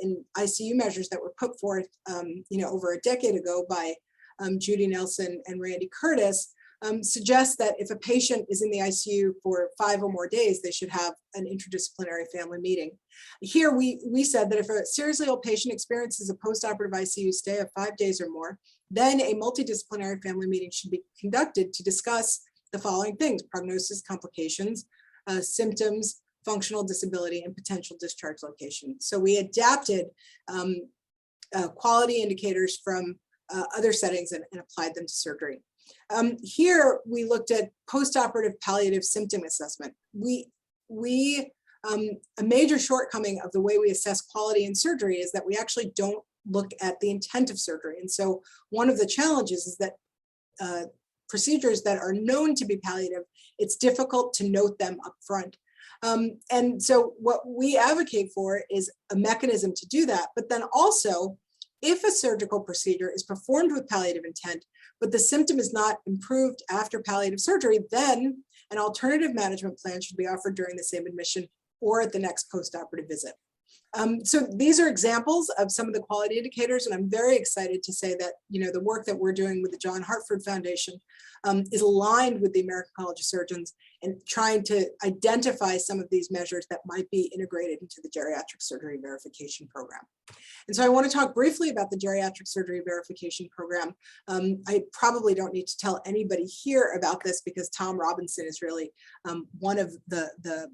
C: and ICU measures that were put forth, you know, over a decade ago by Judy Nelson and Randy Curtis, suggests that if a patient is in the ICU for 5 or more days, they should have an interdisciplinary family meeting. Here we said that if a seriously ill patient experiences a postoperative ICU stay of 5 days or more, then a multidisciplinary family meeting should be conducted to discuss the following things: prognosis, complications, symptoms, functional disability, and potential discharge location. So we adapted quality indicators from other settings and applied them to surgery. Here we looked at postoperative palliative symptom assessment. A major shortcoming of the way we assess quality in surgery is that we actually don't look at the intent of surgery. And so one of the challenges is that procedures that are known to be palliative, it's difficult to note them up front. And so what we advocate for is a mechanism to do that. But then also, if a surgical procedure is performed with palliative intent, but the symptom is not improved after palliative surgery, then an alternative management plan should be offered during the same admission or at the next postoperative visit. So these are examples of some of the quality indicators, and I'm very excited to say that, the work that we're doing with the John Hartford Foundation is aligned with the American College of Surgeons and trying to identify some of these measures that might be integrated into the geriatric surgery verification program. And so I want to talk briefly about the geriatric surgery verification program. I probably don't need to tell anybody here about this because Tom Robinson is really one of the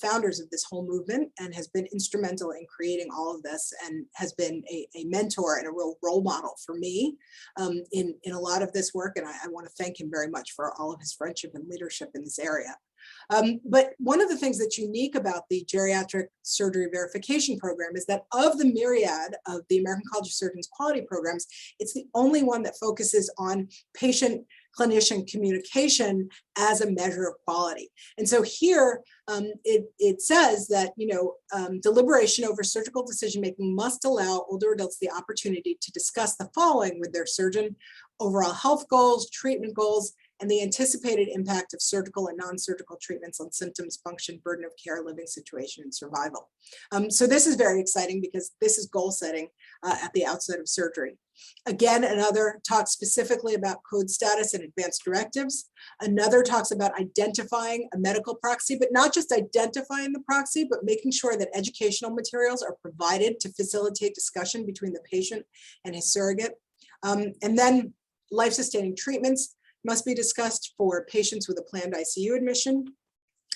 C: founders of this whole movement and has been instrumental in creating all of this and has been a mentor and a real role model for me in a lot of this work. And I want to thank him very much for all of his friendship and leadership in this area. But one of the things that's unique about the geriatric surgery verification program is that of the myriad of the American College of Surgeons quality programs, it's the only one that focuses on patient clinician communication as a measure of quality. And so here it says that, deliberation over surgical decision-making must allow older adults the opportunity to discuss the following with their surgeon: overall health goals, treatment goals, and the anticipated impact of surgical and non-surgical treatments on symptoms, function, burden of care, living situation, and survival. So this is very exciting because this is goal setting at the outset of surgery. Again, another talks specifically about code status and advanced directives. Another talks about identifying a medical proxy, but not just identifying the proxy, but making sure that educational materials are provided to facilitate discussion between the patient and his surrogate. And then life-sustaining treatments must be discussed for patients with a planned ICU admission,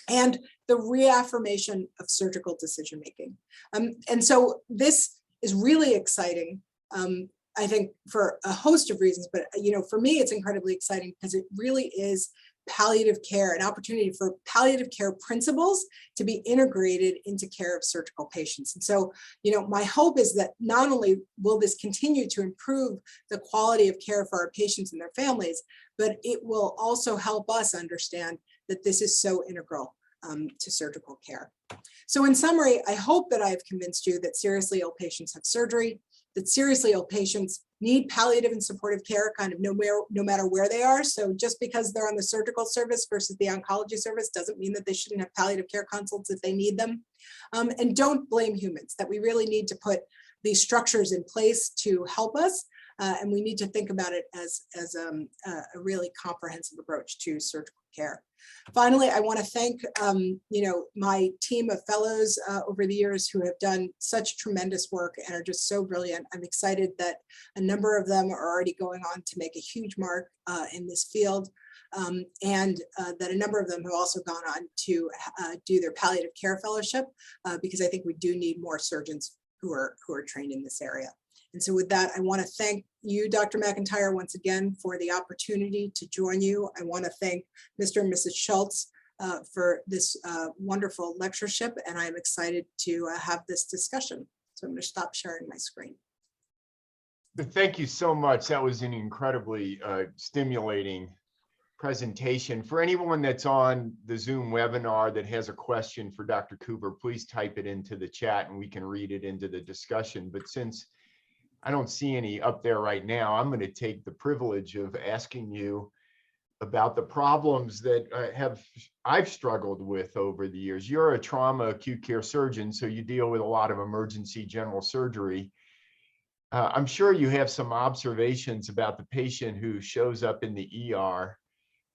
C: and the reaffirmation of surgical decision-making. And so this is really exciting, I think, for a host of reasons, but for me, it's incredibly exciting because it really is palliative care, an opportunity for palliative care principles to be integrated into care of surgical patients. And so, my hope is that not only will this continue to improve the quality of care for our patients and their families, but it will also help us understand that this is so integral to surgical care. So in summary, I hope that I have convinced you that seriously ill patients have surgery, that seriously ill patients need palliative and supportive care kind of no matter where they are. So just because they're on the surgical service versus the oncology service doesn't mean that they shouldn't have palliative care consults if they need them. And don't blame humans, that we really need to put these structures in place to help us. And we need to think about it as a really comprehensive approach to surgical care. Finally, I want to thank my team of fellows over the years who have done such tremendous work and are just so brilliant. I'm excited that a number of them are already going on to make a huge mark in this field, and that a number of them have also gone on to do their palliative care fellowship, because I think we do need more surgeons who are trained in this area. And so with that, I want to thank you, Dr. McIntyre, once again for the opportunity to join you. I want to thank Mr. and Mrs. Schultz for this wonderful lectureship, and I'm excited to have this discussion. So I'm going to stop sharing my screen.
A: Thank you so much. That was an incredibly stimulating presentation. For anyone that's on the Zoom webinar that has a question for Dr. Cooper, please type it into the chat and we can read it into the discussion. But since I don't see any up there right now, I'm going to take the privilege of asking you about the problems that I've struggled with over the years. You're a trauma acute care surgeon, so you deal with a lot of emergency general surgery. I'm sure you have some observations about the patient who shows up in the ER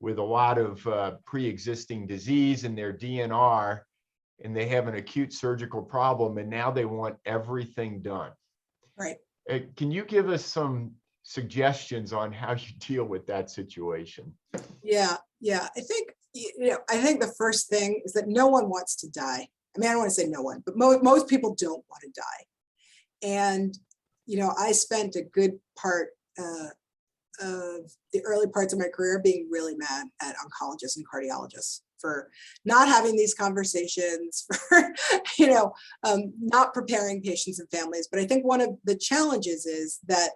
A: with a lot of pre-existing disease in their DNR, and they have an acute surgical problem, and now they want everything done.
C: Right.
A: Can you give us some suggestions on how you deal with that situation?
C: Yeah. I think the first thing is that no one wants to die. I mean, I don't want to say no one, but most people don't want to die. And I spent a good part of the early parts of my career being really mad at oncologists and cardiologists for not having these conversations, for not preparing patients and families. But I think one of the challenges is that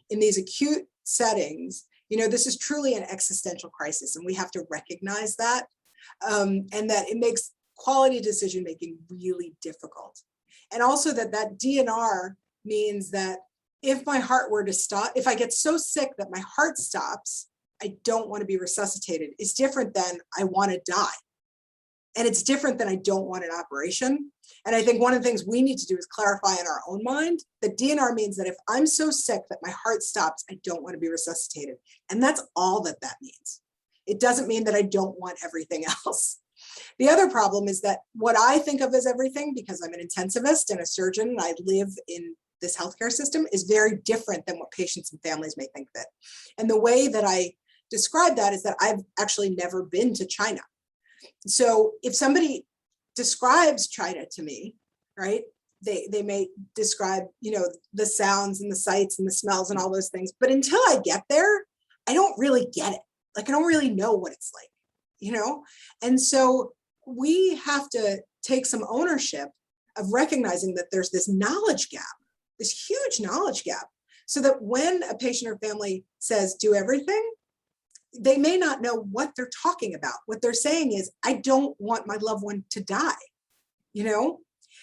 C: in these acute settings, this is truly an existential crisis, and we have to recognize that, and that it makes quality decision making really difficult. And also that DNR means that if my heart were to stop, if I get so sick that my heart stops, I don't want to be resuscitated. It's different than I want to die. And it's different than I don't want an operation. And I think one of the things we need to do is clarify in our own mind that DNR means that if I'm so sick that my heart stops, I don't want to be resuscitated. And that's all that that means. It doesn't mean that I don't want everything else. The other problem is that what I think of as everything, because I'm an intensivist and a surgeon, and I live in this healthcare system, is very different than what patients and families may think of it. And the way that I describe that is that I've actually never been to China. So if somebody describes China to me, right, they may describe, you know, the sounds and the sights and the smells and all those things. But until I get there, I don't really get it. Like, I don't really know what it's like, you know? And so we have to take some ownership of recognizing that there's this knowledge gap, this huge knowledge gap, so that when a patient or family says, do everything, they may not know what they're talking about. What they're saying is, I don't want my loved one to die, you know?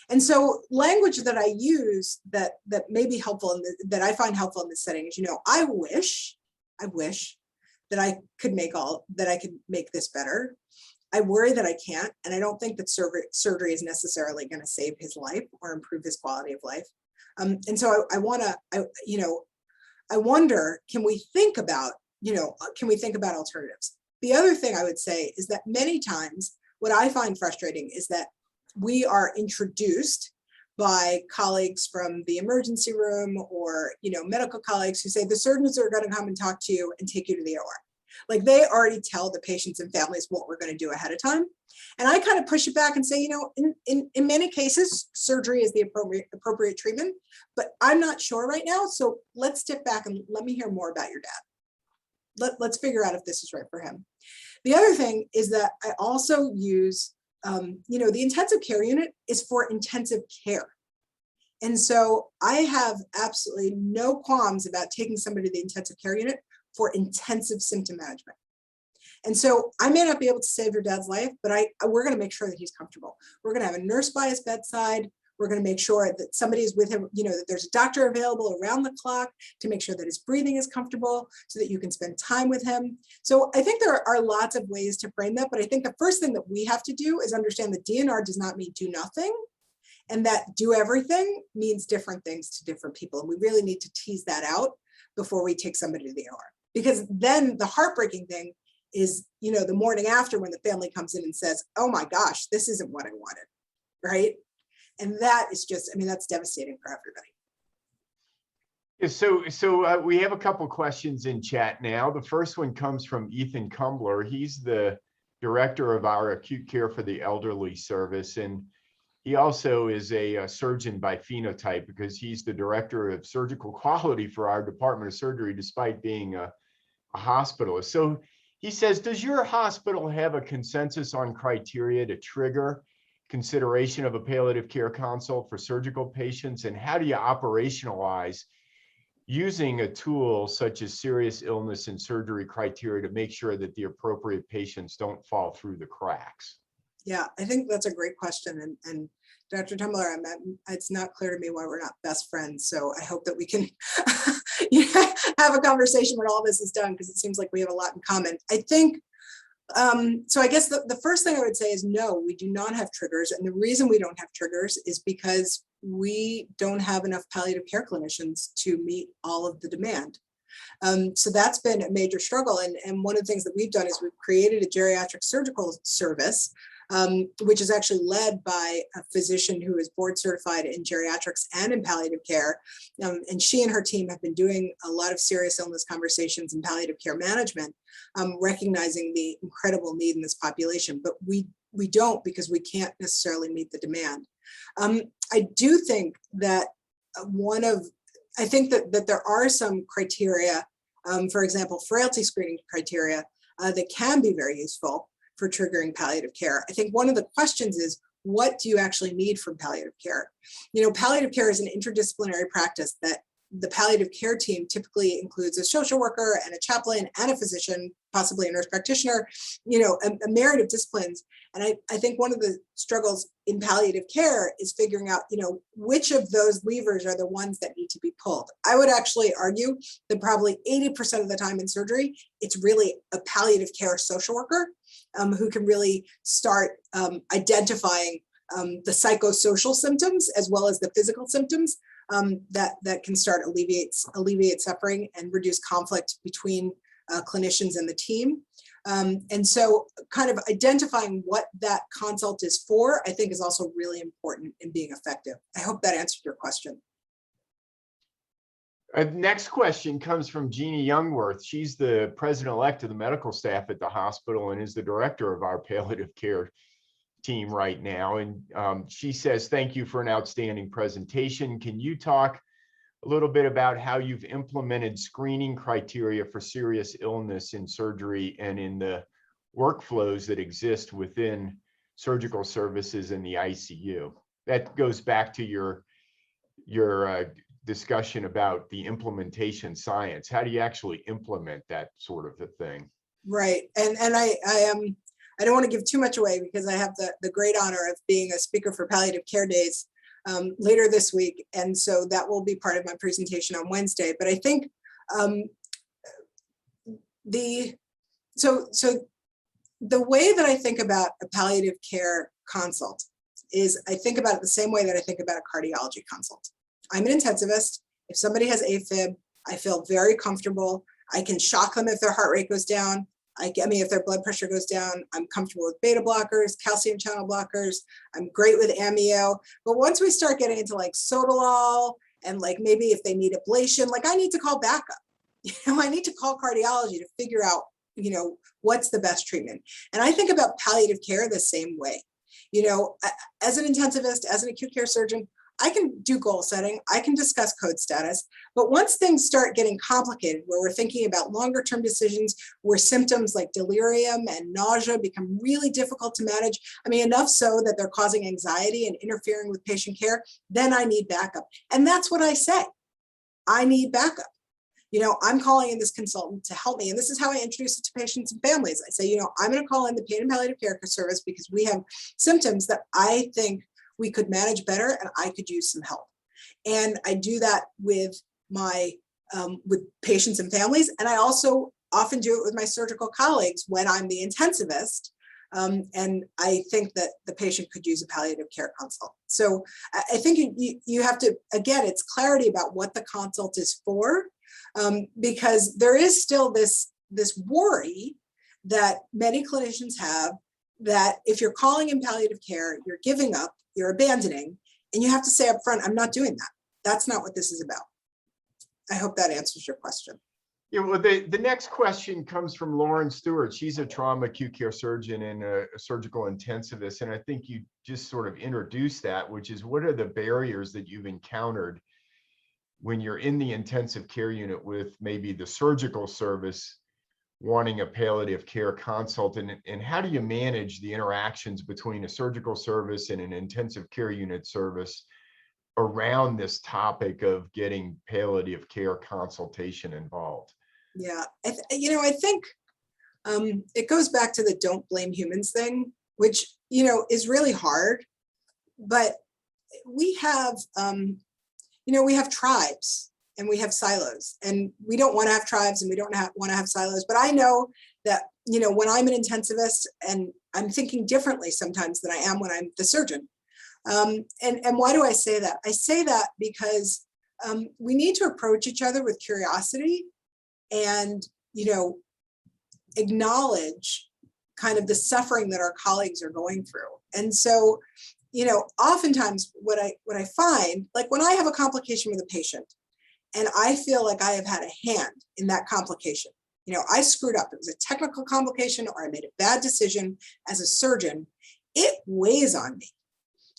C: And so language that I use that may be helpful in that I find helpful in this setting is, you know, I wish that I could make this better. I worry that I can't, and I don't think that surgery is necessarily going to save his life or improve his quality of life. And so I wonder, can we think about alternatives? The other thing I would say is that many times what I find frustrating is that we are introduced by colleagues from the emergency room or, you know, medical colleagues who say the surgeons are going to come and talk to you and take you to the OR. Like, they already tell the patients and families what we're going to do ahead of time. And I kind of push it back and say, you know, in many cases, surgery is the appropriate treatment, but I'm not sure right now. So let's step back and let me hear more about your dad. Let's figure out if this is right for him. The other thing is that I also use, you know, the intensive care unit is for intensive care. And so I have absolutely no qualms about taking somebody to the intensive care unit for intensive symptom management. And so I may not be able to save your dad's life, but we're going to make sure that he's comfortable. We're going to have a nurse by his bedside. We're going to make sure that somebody is with him, you know, that there's a doctor available around the clock to make sure that his breathing is comfortable so that you can spend time with him. So I think there are lots of ways to frame that, but I think the first thing that we have to do is understand that DNR does not mean do nothing, and that do everything means different things to different people. And we really need to tease that out before we take somebody to the OR. Because then the heartbreaking thing is, you know, the morning after when the family comes in and says, oh my gosh, this isn't what I wanted, right? And that is just, I mean, that's devastating for everybody.
A: So we have a couple questions in chat now. The first one comes from Ethan Kumbler. He's the director of our acute care for the elderly service. And he also is a surgeon by phenotype, because he's the director of surgical quality for our Department of Surgery, despite being a hospitalist. So he says, does your hospital have a consensus on criteria to trigger consideration of a palliative care consult for surgical patients? And how do you operationalize using a tool such as serious illness and surgery criteria to make sure that the appropriate patients don't fall through the cracks?
C: Yeah, I think that's a great question. And Dr. Tumler, it's not clear to me why we're not best friends. So I hope that we can have a conversation when all this is done, because it seems like we have a lot in common. I think, so I guess the first thing I would say is no, we do not have triggers. And the reason we don't have triggers is because we don't have enough palliative care clinicians to meet all of the demand. So that's been a major struggle. And one of the things that we've done is we've created a geriatric surgical service, which is actually led by a physician who is board certified in geriatrics and in palliative care. And she and her team have been doing a lot of serious illness conversations in palliative care management, recognizing the incredible need in this population. But we don't, because we can't necessarily meet the demand. I do think that I think that there are some criteria, for example, frailty screening criteria that can be very useful for triggering palliative care. I think one of the questions is, what do you actually need from palliative care? You know, palliative care is an interdisciplinary practice that the palliative care team typically includes a social worker and a chaplain and a physician, possibly a nurse practitioner, you know, a myriad of disciplines. And I think one of the struggles in palliative care is figuring out, you know, which of those levers are the ones that need to be pulled. I would actually argue that probably 80% of the time in surgery, it's really a palliative care social worker who can really start identifying the psychosocial symptoms as well as the physical symptoms that can start alleviate suffering and reduce conflict between clinicians and the team. And so kind of identifying what that consult is for, I think is also really important in being effective. I hope that answered your question.
A: Next question comes from Jeannie Youngworth. She's the president-elect of the medical staff at the hospital and is the director of our palliative care team right now. And she says, thank you for an outstanding presentation. Can you talk a little bit about how you've implemented screening criteria for serious illness in surgery and in the workflows that exist within surgical services in the ICU? That goes back to your discussion about the implementation science. How do you actually implement that sort of a thing?
C: Right. And I don't want to give too much away because I have the great honor of being a speaker for Palliative Care Days later this week. And so that will be part of my presentation on Wednesday. But I think the way that I think about a palliative care consult is I think about it the same way that I think about a cardiology consult. I'm an intensivist. If somebody has AFib, I feel very comfortable. I can shock them if their heart rate goes down. If their blood pressure goes down. I'm comfortable with beta blockers, calcium channel blockers. I'm great with amio. But once we start getting into like sotalol and like maybe if they need ablation, like I need to call backup. I need to call cardiology to figure out, what's the best treatment. And I think about palliative care the same way. As an intensivist, as an acute care surgeon, I can do goal setting, I can discuss code status, but once things start getting complicated, where we're thinking about longer term decisions, where symptoms like delirium and nausea become really difficult to manage, enough so that they're causing anxiety and interfering with patient care, then I need backup. And that's what I say. I need backup. I'm calling in this consultant to help me. And this is how I introduce it to patients and families. I say, I'm going to call in the pain and palliative care service because we have symptoms that I think we could manage better and I could use some help. And I do that with my with patients and families. And I also often do it with my surgical colleagues when I'm the intensivist. And I think that the patient could use a palliative care consult. So I think you have to, again, it's clarity about what the consult is for, because there is still this worry that many clinicians have that if you're calling in palliative care, you're giving up, you're abandoning, and you have to say up front, I'm not doing that. That's not what this is about. I hope that answers your question.
A: Yeah, well, the next question comes from Lauren Stewart. She's a trauma acute care surgeon and a surgical intensivist. And I think you just sort of introduced that, which is what are the barriers that you've encountered when you're in the intensive care unit with maybe the surgical service wanting a palliative care consult, and how do you manage the interactions between a surgical service and an intensive care unit service around this topic of getting palliative care consultation involved?
C: Yeah, I think it goes back to the don't blame humans thing, which, is really hard, but we have, we have tribes and we have silos, and we don't want to have tribes and we don't want to have silos. But I know that, when I'm an intensivist and I'm thinking differently sometimes than I am when I'm the surgeon. And why do I say that? I say that because we need to approach each other with curiosity and, acknowledge kind of the suffering that our colleagues are going through. And so, oftentimes what I find, like when I have a complication with a patient and I feel like I have had a hand in that complication, I screwed up, it was a technical complication or I made a bad decision as a surgeon, it weighs on me.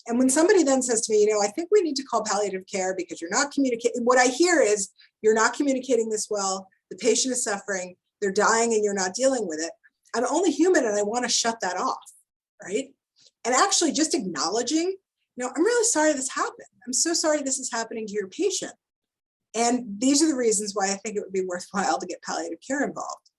C: And when somebody then says to me, I think we need to call palliative care because you're not communicating, what I hear is you're not communicating this well, the patient is suffering, they're dying and you're not dealing with it. I'm only human and I want to shut that off, right? And actually just acknowledging, I'm really sorry this happened. I'm so sorry this is happening to your patient. And these are the reasons why I think it would be worthwhile to get palliative care involved.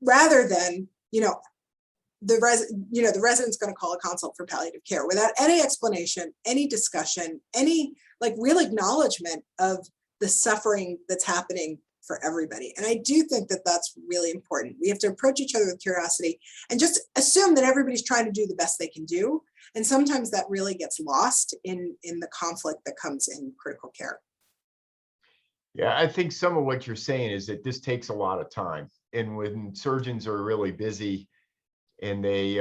C: Rather than, the resident's going to call a consult for palliative care without any explanation, any discussion, any real acknowledgement of the suffering that's happening for everybody. And I do think that that's really important. We have to approach each other with curiosity and just assume that everybody's trying to do the best they can do. And sometimes that really gets lost in the conflict that comes in critical care.
A: Yeah, I think some of what you're saying is that this takes a lot of time. And when surgeons are really busy and they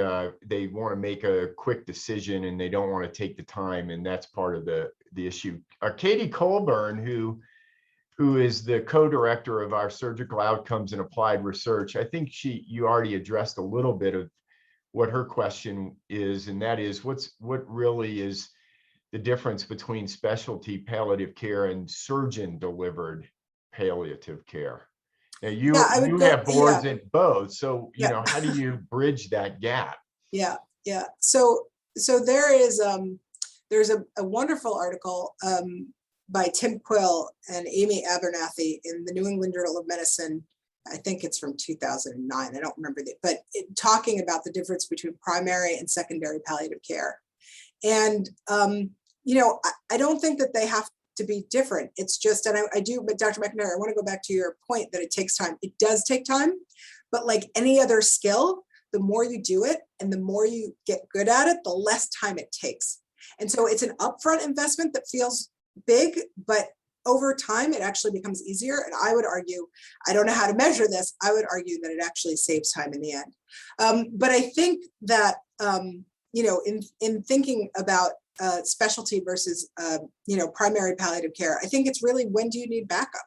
A: want to make a quick decision and they don't want to take the time, and that's part of the issue. Katie Colburn, who is the co-director of our surgical outcomes and applied research, I think you already addressed a little bit of what her question is, and that is what really is the difference between specialty palliative care and surgeon delivered palliative care. Now you have boards in both, so how do you bridge that gap?
C: Yeah. So there's a wonderful article by Tim Quill and Amy Abernathy in the New England Journal of Medicine. I think it's from 2009. I don't remember but talking about the difference between primary and secondary palliative care. And I don't think that they have to be different. It's just, and I do, but Dr. McNair, I want to go back to your point that it takes time. It does take time, but like any other skill, the more you do it and the more you get good at it, the less time it takes. And so it's an upfront investment that feels big, but over time, it actually becomes easier. And I would argue, I don't know how to measure this, I would argue that it actually saves time in the end. But I think that, in thinking about specialty versus, primary palliative care, I think it's really, when do you need backup?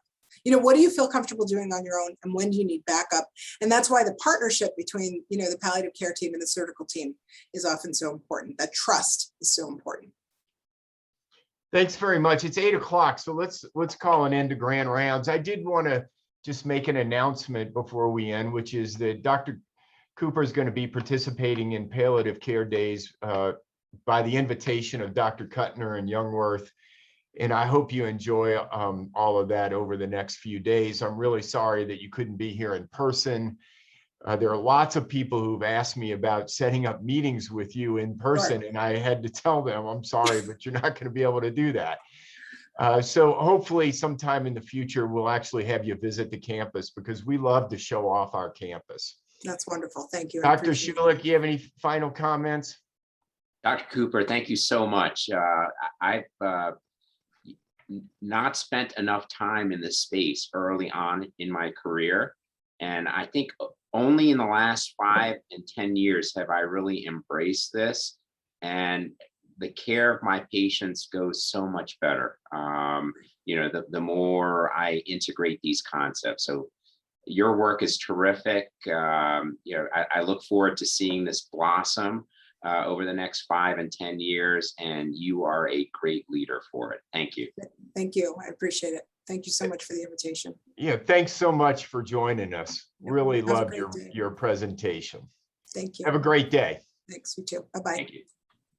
C: What do you feel comfortable doing on your own, and when do you need backup? And that's why the partnership between, the palliative care team and the surgical team is often so important. That trust is so important.
A: Thanks very much. It's 8 o'clock, so let's call an end to Grand Rounds. I did want to just make an announcement before we end, which is that Dr. Cooper is going to be participating in palliative care days by the invitation of Dr. Kuttner and Youngworth. And I hope you enjoy all of that over the next few days. I'm really sorry that you couldn't be here in person. There are lots of people who've asked me about setting up meetings with you in person, and I had to tell them, I'm sorry, but you're not going to be able to do that. So hopefully sometime in the future, we'll actually have you visit the campus, because we love to show off our campus.
C: That's wonderful. Thank you.
A: Dr. Schulich, you have any final comments?
B: Dr. Cooper, thank you so much. I've not spent enough time in this space early on in my career. And I think only in the last 5 and 10 years have I really embraced this. And the care of my patients goes so much better. The more I integrate these concepts. So your work is terrific. I look forward to seeing this blossom over the next 5 and 10 years, and you are a great leader for it. Thank you.
C: Thank you. I appreciate it. Thank you so much for the invitation.
A: Yeah, thanks so much for joining us. Really loved your presentation.
C: Thank you.
A: Have a great day.
C: Thanks, you too. Bye-bye.
B: Thank you.